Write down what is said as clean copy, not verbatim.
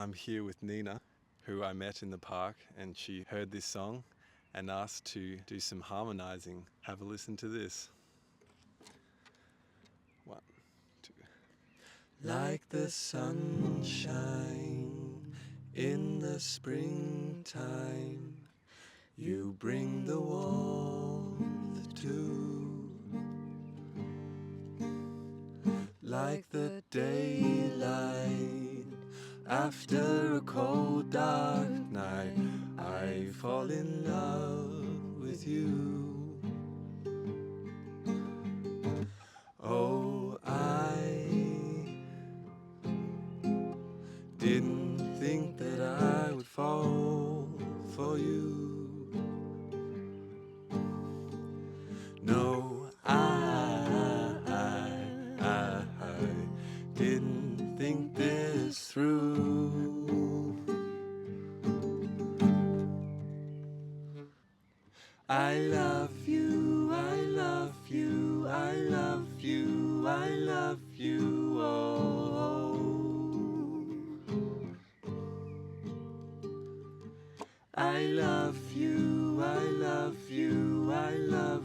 I'm here with Nina, who I met in the park, and she heard this song and asked to do some harmonizing. Have a listen to this. 1, 2. Like the sunshine in the springtime, you bring the warmth too. Like the daylight after a cold dark night, I fall in love with you. Oh, I didn't think that I would fall for you. No, I didn't think this through. I love you, I love you, I love you, I love you, oh. I love you, I love you, I love